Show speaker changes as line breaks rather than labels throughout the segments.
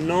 9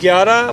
11,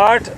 8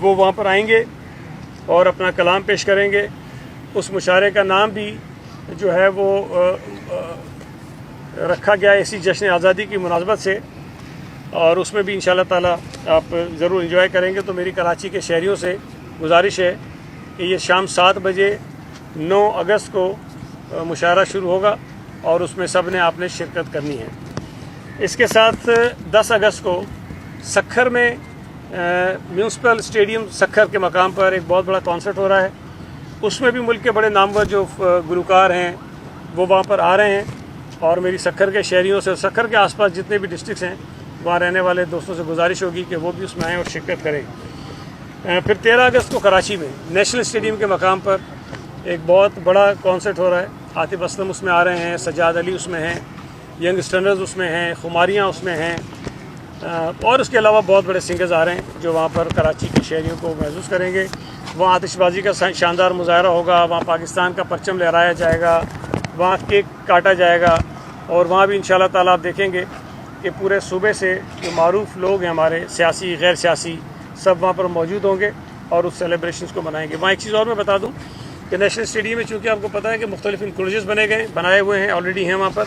وہ وہاں پر آئیں گے اور اپنا کلام پیش کریں گے. اس مشاعرے کا نام بھی جو ہے وہ رکھا گیا ہے اسی جشن آزادی کی مناسبت سے, اور اس میں بھی انشاءاللہ تعالیٰ آپ ضرور انجوائے کریں گے. تو میری کراچی کے شہریوں سے گزارش ہے کہ یہ شام 7 بجے 9 اگست کو مشاعرہ شروع ہوگا اور اس میں سب نے آپ نے شرکت کرنی ہے. اس کے ساتھ 10 اگست کو سکھر میں میونسپل اسٹیڈیم سکھر کے مقام پر ایک بہت بڑا کانسرٹ ہو رہا ہے. اس میں بھی ملک کے بڑے نامور جو گلوکار ہیں وہ وہاں پر آ رہے ہیں, اور میری سکھر کے شہریوں سے, سکھر کے آس پاس جتنے بھی ڈسٹرکٹس ہیں وہاں رہنے والے دوستوں سے گزارش ہوگی کہ وہ بھی اس میں آئیں اور شرکت کریں. پھر 13 اگست کو کراچی میں نیشنل اسٹیڈیم کے مقام پر ایک بہت بڑا کانسرٹ ہو رہا ہے. عاطف اسلم اس میں آ رہے ہیں, سجاد علی اس میں ہیں, ینگ اسٹرنرز اس میں ہیں, خماریاں اس میں ہیں, اور اس کے علاوہ بہت بڑے سنگرز آ رہے ہیں جو وہاں پر کراچی کے شہریوں کو محسوس کریں گے. وہاں آتش بازی کا شاندار مظاہرہ ہوگا, وہاں پاکستان کا پرچم لہرایا جائے گا, وہاں کیک کاٹا جائے گا, اور وہاں بھی انشاءاللہ تعالیٰ آپ دیکھیں گے کہ پورے صوبے سے جو معروف لوگ ہیں ہمارے سیاسی غیر سیاسی سب وہاں پر موجود ہوں گے اور اس سیلیبریشنز کو منائیں گے. وہاں ایک چیز اور میں بتا دوں کہ نیشنل اسٹیڈیم میں چونکہ آپ کو پتہ ہے کہ مختلف انکلوژرز بنائے ہوئے ہیں, آلریڈی ہیں وہاں پر,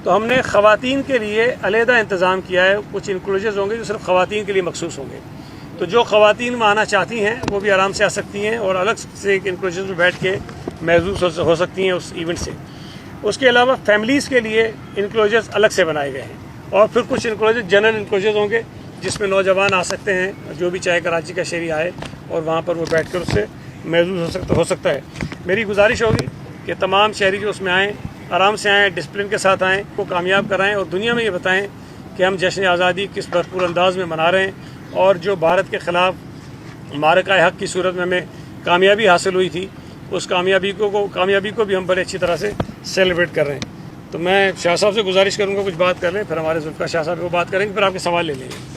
تو ہم نے خواتین کے لیے علیحدہ انتظام کیا ہے. کچھ انکلوژرز ہوں گے جو صرف خواتین کے لیے مخصوص ہوں گے, تو جو خواتین وہاں آنا چاہتی ہیں وہ بھی آرام سے آ سکتی ہیں اور الگ سے ایک انکلوژر میں بیٹھ کے محظوظ ہو سکتی ہیں اس ایونٹ سے. اس کے علاوہ فیملیز کے لیے انکلوژرز الگ سے بنائے گئے ہیں, اور پھر کچھ انکلوژر جنرل انکلوژرز ہوں گے جس میں نوجوان آ سکتے ہیں, جو بھی چاہے کراچی کا شہری آئے اور وہاں پر وہ بیٹھ کر اس سے محظوظ ہو سکتا ہے. میری گزارش ہوگی کہ تمام شہری جو اس میں آئیں آرام سے آئیں, ڈسپلن کے ساتھ آئیں, کو کامیاب کرائیں اور دنیا میں یہ بتائیں کہ ہم جشن آزادی کس بھرپور انداز میں منا رہے ہیں, اور جو بھارت کے خلاف معرکہ حق کی صورت میں ہمیں کامیابی حاصل ہوئی تھی اس کامیابی کو بھی ہم بڑے اچھی طرح سے سیلیبریٹ کر رہے ہیں. تو میں شاہ صاحب سے گزارش کروں گا کچھ بات کر لیں, پھر ہمارے ذوالفقار شاہ صاحب وہ بات کریں گے, پھر آپ کے سوال لے لیں گے.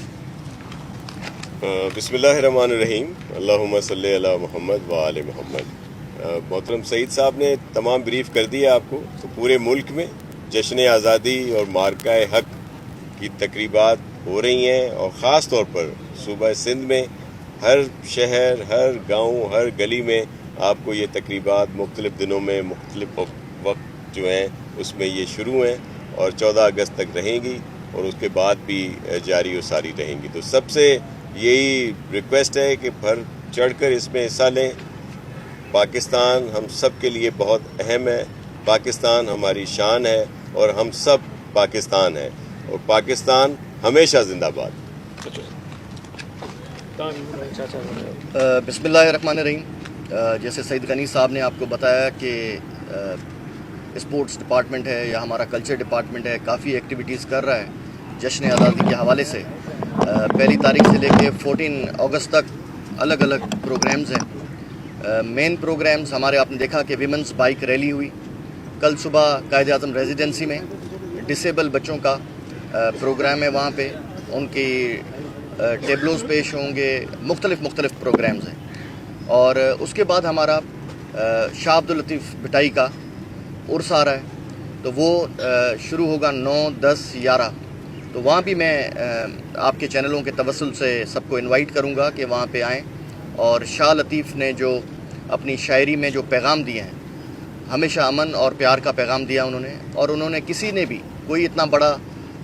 بسم اللہ الرحمن الرحیم. اللہم صلی علی محمد و آل محمد. محترم سعید صاحب نے تمام بریف کر دیا آپ کو. تو پورے ملک میں جشن آزادی اور معرکہ حق کی تقریبات ہو رہی ہیں, اور خاص طور پر صوبہ سندھ میں ہر شہر, ہر گاؤں, ہر گلی میں آپ کو یہ تقریبات مختلف دنوں میں مختلف وقت جو ہیں اس میں یہ شروع ہیں اور 14 اگست تک رہیں گی, اور اس کے بعد بھی جاری و ساری رہیں گی. تو سب سے یہی ریکویسٹ ہے کہ بھر چڑھ کر اس میں حصہ لیں. پاکستان ہم سب کے لیے بہت اہم ہے, پاکستان ہماری شان ہے, اور ہم سب پاکستان ہیں, اور پاکستان ہمیشہ زندہ باد.
بسم اللہ الرحمن الرحیم. جیسے سعید غنی صاحب نے آپ کو بتایا کہ اسپورٹس ڈپارٹمنٹ ہے یا ہمارا کلچر ڈپارٹمنٹ ہے, کافی ایکٹیویٹیز کر رہا ہے جشن آزادی کے حوالے سے. 1 تاریخ سے لے کے 14 اگست تک الگ الگ پروگرامز ہیں. مین پروگرامز ہمارے آپ نے دیکھا کہ ویمنز بائک ریلی ہوئی. کل صبح قائد اعظم ریزیڈنسی میں ڈسیبل بچوں کا پروگرام ہے, وہاں پہ ان کی ٹیبلوز پیش ہوں گے, مختلف پروگرامز ہیں. اور اس کے بعد ہمارا شاہ عبداللطیف بھٹائی کا عرس آ رہا ہے, تو وہ شروع ہوگا 9, 10, 11. تو وہاں بھی میں آپ کے چینلوں کے توسل سے سب کو انوائٹ کروں گا کہ وہاں پہ آئیں. اور شاہ لطیف نے جو اپنی شاعری میں جو پیغام دیے ہیں, ہمیشہ امن اور پیار کا پیغام دیا انہوں نے. اور انہوں نے کسی نے بھی کوئی اتنا بڑا,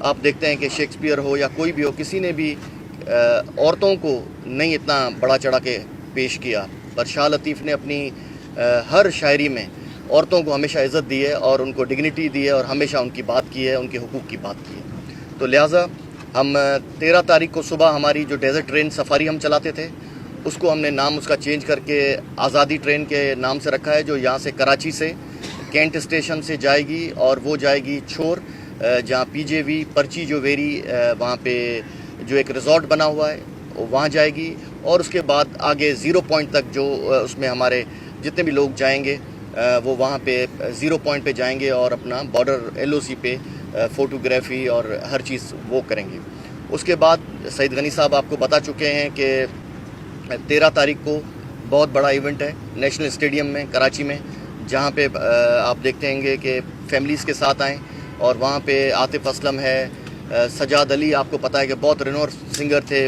آپ دیکھتے ہیں کہ شیکسپیئر ہو یا کوئی بھی ہو, کسی نے بھی عورتوں کو نہیں اتنا بڑا چڑھا کے پیش کیا, پر شاہ لطیف نے اپنی ہر شاعری میں عورتوں کو ہمیشہ عزت دی ہے اور ان کو ڈگنیٹی دی ہے, اور ہمیشہ ان کی بات کی ہے, ان کے حقوق کی بات کی ہے. تو لہٰذا ہم 13 تاریخ کو صبح ہماری جو ڈیزرٹ ٹرین سفاری ہم چلاتے تھے اس کو ہم نے نام اس کا چینج کر کے آزادی ٹرین کے نام سے رکھا ہے, جو یہاں سے کراچی سے کینٹ اسٹیشن سے جائے گی اور وہ جائے گی چھور, جہاں PJV پرچی جو ویری وہاں پہ جو ایک ریزورٹ بنا ہوا ہے وہاں جائے گی. اور اس کے بعد آگے 0 پوائنٹ تک جو اس میں ہمارے جتنے بھی لوگ جائیں گے وہ وہاں پہ 0 پوائنٹ پہ جائیں گے اور اپنا بارڈر LOC پہ فوٹوگرافی اور ہر چیز وہ کریں گے. اس کے بعد سعید غنی صاحب آپ کو بتا چکے ہیں کہ 13 تاریخ کو بہت بڑا ایونٹ ہے نیشنل اسٹیڈیم میں کراچی میں, جہاں پہ آپ دیکھتے ہیں گے کہ فیملیز کے ساتھ آئیں. اور وہاں پہ عاطف اسلم ہے, سجاد علی آپ کو پتہ ہے کہ بہت رینور سنگر تھے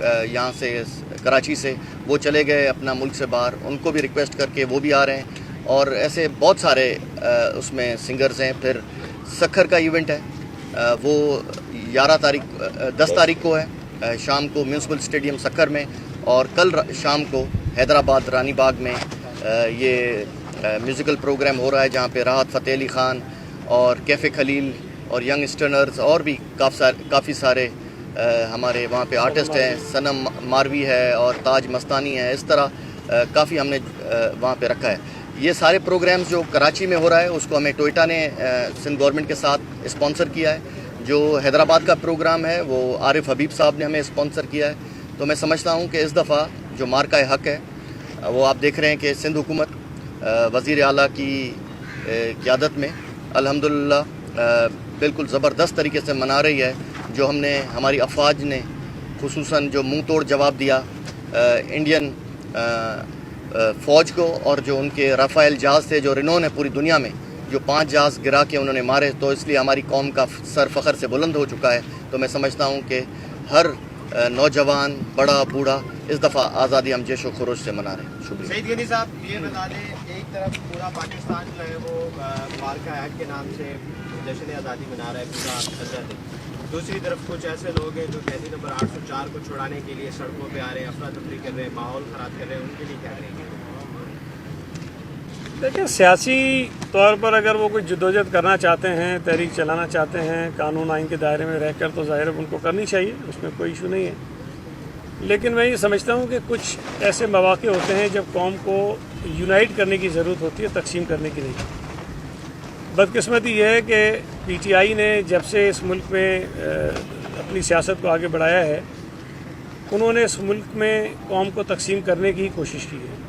یہاں سے کراچی سے، وہ چلے گئے اپنا ملک سے باہر، ان کو بھی ریکویسٹ کر کے وہ بھی آ رہے ہیں، اور ایسے بہت سارے اس میں سنگرز ہیں۔ پھر سکھر کا ایونٹ ہے، وہ 10 تاریخ کو ہے، شام کو میونسپل اسٹیڈیم سکھر میں، اور کل شام کو حیدرآباد رانی باغ میں یہ میوزیکل پروگرام ہو رہا ہے، جہاں پہ راحت فتح علی خان اور کیفے خلیل اور ینگ اسٹرنرز اور بھی کافی سارے ہمارے وہاں پہ آرٹسٹ ہیں، صنم ماروی ہے اور تاج مستانی ہے، اس طرح کافی ہم نے وہاں پہ رکھا ہے۔ یہ سارے پروگرامز جو کراچی میں ہو رہا ہے اس کو ہمیں ٹوئٹا نے سندھ گورنمنٹ کے ساتھ اسپانسر کیا ہے۔ جو حیدرآباد کا پروگرام ہے وہ عارف حبیب صاحب نے ہمیں اسپانسر کیا ہے۔ تو میں سمجھتا ہوں کہ اس دفعہ جو مارکہ حق ہے وہ آپ دیکھ رہے ہیں کہ سندھ حکومت وزیر اعلیٰ کی قیادت میں الحمدللہ بالکل زبردست طریقے سے منا رہی ہے۔ جو ہماری افواج نے خصوصاً جو منہ توڑ جواب دیا انڈین فوج کو، اور جو ان کے رافائل جہاز تھے جو رینون ہے پوری دنیا میں، جو 5 جہاز گرا کے انہوں نے مارے، تو اس لیے ہماری قوم کا سر فخر سے بلند ہو چکا ہے۔ تو میں سمجھتا ہوں کہ ہر نوجوان بڑا بوڑھا اس دفعہ آزادی ہم جوش و خروش سے منا رہے ہیں۔ شکریہ۔
سعید غنی صاحب، یہ بتا دیں، ایک طرف پورا پاکستان جو ہے وہ مارکہ حق کے نام سے جشن آزادی منا رہا ہے پورا 15 دن، دوسری طرف کچھ ایسے لوگ ہیں جو قیدی نمبر 804 کو چھڑانے کے لیے سڑکوں پہ آ رہے ہیں، افراتفری کر رہے ہیں، ماحول خراب کر رہے ہیں، ان کے لیے کیا کریں گے؟
دیکھیں، سیاسی طور پر اگر وہ کوئی جدوجہد کرنا چاہتے ہیں، تحریک چلانا چاہتے ہیں قانون آئین کے دائرے میں رہ کر، تو ظاہر ہے ان کو کرنی چاہیے، اس میں کوئی ایشو نہیں ہے۔ لیکن میں یہ سمجھتا ہوں کہ کچھ ایسے مواقع ہوتے ہیں جب قوم کو یونائٹ کرنے کی ضرورت ہوتی ہے، تقسیم کرنے کی نہیں۔ بدقسمتی یہ ہے کہ پی ٹی آئی نے جب سے اس ملک میں اپنی سیاست کو آگے بڑھایا ہے، انہوں نے اس ملک میں قوم کو تقسیم کرنے کی کوشش کی ہے۔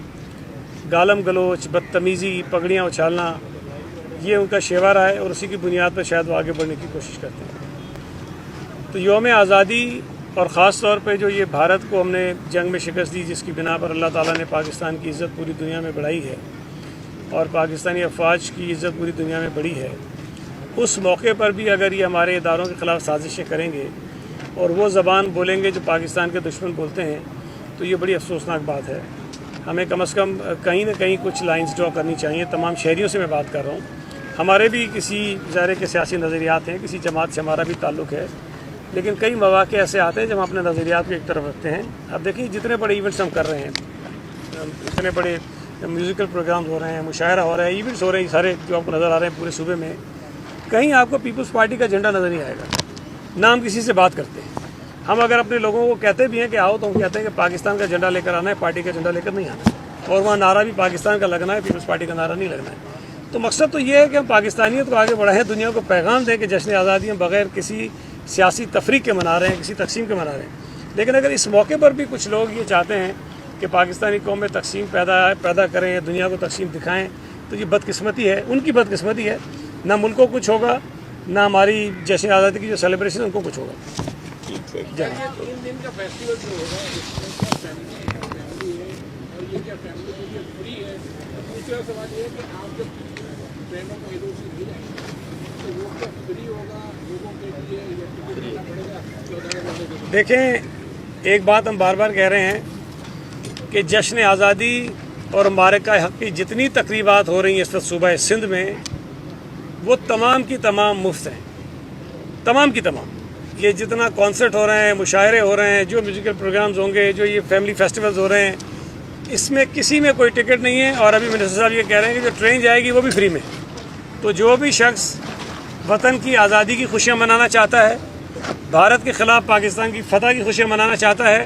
گالم گلوچ، بدتمیزی، پگڑیاں اچھالنا، یہ ان کا شیوا رہا ہے، اور اسی کی بنیاد پر شاید وہ آگے بڑھنے کی کوشش کرتے ہیں۔ تو یوم آزادی، اور خاص طور پہ جو یہ بھارت کو ہم نے جنگ میں شکست دی، جس کی بنا پر اللہ تعالیٰ نے پاکستان کی عزت پوری دنیا میں بڑھائی ہے اور پاکستانی افواج کی عزت پوری دنیا میں بڑھی ہے، اس موقع پر بھی اگر یہ ہمارے اداروں کے خلاف سازشیں کریں گے اور وہ زبان بولیں گے جو پاکستان کے دشمن بولتے ہیں، تو یہ بڑی افسوسناک بات ہے۔ ہمیں کم از کم کہیں نہ کہیں کچھ لائنز ڈرا کرنی چاہیے۔ تمام شہریوں سے میں بات کر رہا ہوں، ہمارے بھی کسی ظاہر کے سیاسی نظریات ہیں، کسی جماعت سے ہمارا بھی تعلق ہے، لیکن کئی مواقع ایسے آتے ہیں جب ہم اپنے نظریات کو ایک طرف رکھتے ہیں۔ اب دیکھیں، جتنے بڑے ایونٹس ہم کر رہے ہیں، اتنے بڑے میوزیکل پروگرامز ہو رہے ہیں، مشاعرہ ہو رہا ہے، ایونٹس ہو رہے ہیں سارے جو آپ کو نظر آ رہے ہیں پورے صوبے میں، کہیں آپ کو پیپلز پارٹی کا جھنڈا نظر نہیں آئے گا، نہ ہم کسی سے بات کرتے ہیں۔ ہم اگر اپنے لوگوں کو کہتے بھی ہیں کہ آؤ، تو ہم کہتے ہیں کہ پاکستان کا جھنڈا لے کر آنا ہے، پارٹی کا جھنڈا لے کر نہیں آنا ہے، اور وہاں نعرہ بھی پاکستان کا لگنا ہے، پیپلز پارٹی کا نعرہ نہیں لگنا ہے۔ تو مقصد تو یہ ہے کہ ہم پاکستانیت کو آگے بڑھائیں، دنیا کو پیغام دیں کہ جشن آزادی ہم بغیر کسی سیاسی تفریق کے منا رہے ہیں، کسی تقسیم کے منا رہے ہیں۔ لیکن اگر اس موقع پر بھی کچھ لوگ یہ چاہتے ہیں کہ پاکستانی قوم میں تقسیم پیدا کریں، دنیا کو تقسیم دکھائیں، تو یہ بدقسمتی ہے، ان کی بدقسمتی ہے۔ نہ ملک کو کچھ ہوگا، نہ ہماری جشن آزادی کی جو سیلیبریشن ہے ان کو کچھ ہوگا۔ دیکھیں، ایک بات ہم بار بار کہہ رہے ہیں کہ جشن آزادی اور مارکہ حق کی جتنی تقریبات ہو رہی ہیں اس وقت صوبہ سندھ میں، وہ تمام کی تمام مفت ہیں، تمام کی تمام۔ یہ جتنا کانسرٹ ہو رہے ہیں، مشاعرے ہو رہے ہیں، جو میوزیکل پروگرامز ہوں گے، جو یہ فیملی فیسٹیولز ہو رہے ہیں، اس میں کسی میں کوئی ٹکٹ نہیں ہے۔ اور ابھی منسٹر صاحب یہ کہہ رہے ہیں کہ جو ٹرین جائے گی وہ بھی فری میں۔ تو جو بھی شخص وطن کی آزادی کی خوشیاں منانا چاہتا ہے، بھارت کے خلاف پاکستان کی فتح کی خوشیاں منانا چاہتا ہے،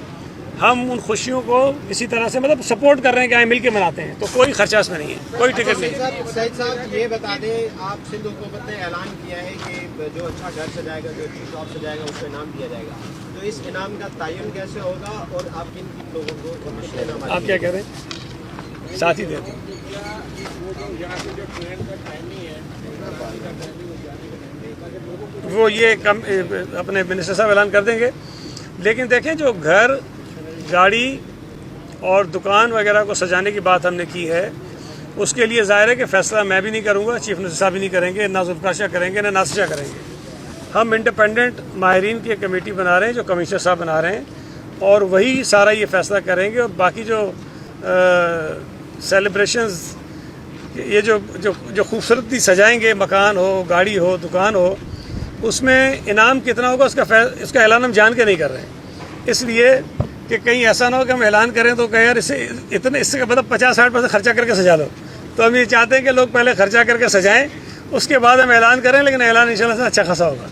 ہم ان خوشیوں کو اسی طرح سے سپورٹ کر رہے ہیں کہ آئیں مل کے مناتے ہیں۔ تو کوئی خرچہ اس میں نہیں ہے، کوئی ٹکٹ نہیں ہے۔
سعید صاحب، یہ بتا دیں، آپ سندھ حکومت نے اعلان کیا ہے کہ جو اچھا گھر سجائے گا، جو اچھی شاپ سجائے گا، اس کو انعام دیا جائے گا، تو اس انعام کا تعین کیسے ہوگا اور آپ کن کن لوگوں کو؟
آپ کیا کہہ رہے ہیں؟ ساتھ ہی دیتے ہیں۔ وہ یہ اپنے منسٹر صاحب اعلان کر دیں گے۔ لیکن دیکھیں، جو گھر، گاڑی اور دکان وغیرہ کو سجانے کی بات ہم نے کی ہے، اس کے لیے ظاہر ہے کہ فیصلہ میں بھی نہیں کروں گا، چیف منسٹر صاحب بھی نہیں کریں گے، نہ ذوالفقار شاہ کریں گے، نہ ناصر شاہ کریں گے۔ ہم انڈیپینڈنٹ ماہرین کی ایک کمیٹی بنا رہے ہیں جو کمشنر صاحب بنا رہے ہیں، اور وہی سارا یہ فیصلہ کریں گے. اور باقی جو سیلیبریشنز یہ جو خوبصورتی سجائیں گے, مکان ہو, گاڑی ہو, دکان ہو, اس میں انعام کتنا ہوگا اس کا اعلان ہم جان کے نہیں کر رہے ہیں. اس لیے کہ کہیں ایسا نہ ہو کہ ہم اعلان کریں تو کہ یار اس سے مطلب 50-60% خرچہ کر کے سجا دو. تو ہم یہ چاہتے ہیں کہ لوگ پہلے خرچہ کر کے سجائیں, اس کے بعد ہم اعلان کریں, لیکن اعلان انشاءاللہ سے اچھا خاصا ہوگا.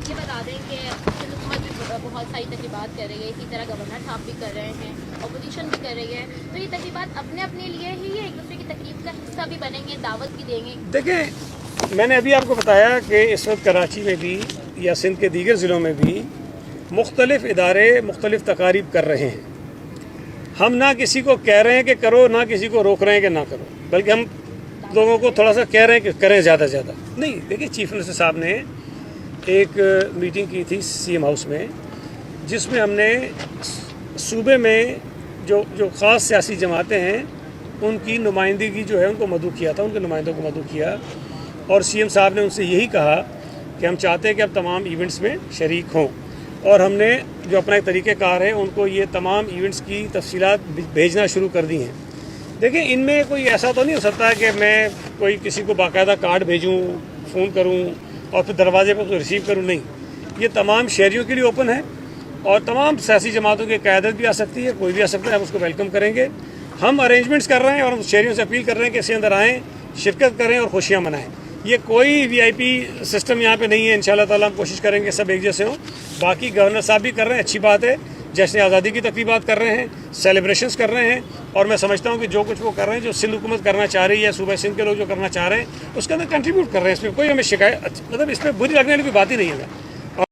یہ بتا دیں کہ حکومت بہت ساری تقریبات کر رہی ہے, اسی طرح گورنر صاحب بھی کر رہے ہیں, اپوزیشن بھی کر رہی ہے, تو یہ تقریبات اپنے لیے ہی ایک دوسرے کی تقریب کا حصہ بھی بنیں گے, دعوت بھی دیں گے؟
دیکھیں, میں نے ابھی آپ کو بتایا کہ اس وقت کراچی میں بھی یا سندھ کے دیگر ضلعوں میں بھی مختلف ادارے مختلف تقاریب کر رہے ہیں. ہم نہ کسی کو کہہ رہے ہیں کہ کرو, نہ کسی کو روک رہے ہیں کہ نہ کرو, بلکہ ہم لوگوں کو تھوڑا سا کہہ رہے ہیں کہ کریں زیادہ سے زیادہ. نہیں, دیکھیے چیف منسٹر صاحب نے ایک میٹنگ کی تھی سی ایم ہاؤس میں, جس میں ہم نے صوبے میں جو خاص سیاسی جماعتیں ہیں ان کی نمائندگی جو ہے ان کو مدعو کیا تھا, ان کے نمائندوں کو مدعو کیا, اور سی ایم صاحب نے ان سے یہی کہا کہ ہم چاہتے ہیں کہ اب تمام ایونٹس میں شریک ہوں, اور ہم نے جو اپنا ایک طریقہ کار ہے ان کو یہ تمام ایونٹس کی تفصیلات بھیجنا شروع کر دی ہیں. دیکھیں, ان میں کوئی ایسا تو نہیں ہو سکتا کہ میں کوئی کسی کو باقاعدہ کارڈ بھیجوں, فون کروں اور پھر دروازے پر ریسیو کروں. نہیں, یہ تمام شہریوں کے لیے اوپن ہے, اور تمام سیاسی جماعتوں کی قیادت بھی آ سکتی ہے, کوئی بھی آ سکتا ہے, ہم اس کو ویلکم کریں گے. ہم ارینجمنٹس کر رہے ہیں اور ہم شہریوں سے اپیل کر رہے ہیں کہ اس کے اندر آئیں, شرکت کریں اور خوشیاں منائیں. یہ کوئی وی آئی پی سسٹم یہاں پہ نہیں ہے. انشاءاللہ تعالیٰ ہم کوشش کریں گے سب ایک جیسے ہوں. باقی گورنر صاحب بھی کر رہے ہیں, اچھی بات ہے, جشن آزادی کی تقریبات کر رہے ہیں, سیلیبریشنز کر رہے ہیں, اور میں سمجھتا ہوں کہ جو کچھ وہ کر رہے ہیں, جو سندھ حکومت کرنا چاہ رہی ہے, صوبہ سندھ کے لوگ جو کرنا چاہ رہے ہیں, اس کے اندر کنٹریبیوٹ کر رہے ہیں. اس میں کوئی ہمیں شکایت, مطلب اس میں بری لگنے والی کوئی بات ہی نہیں ہے.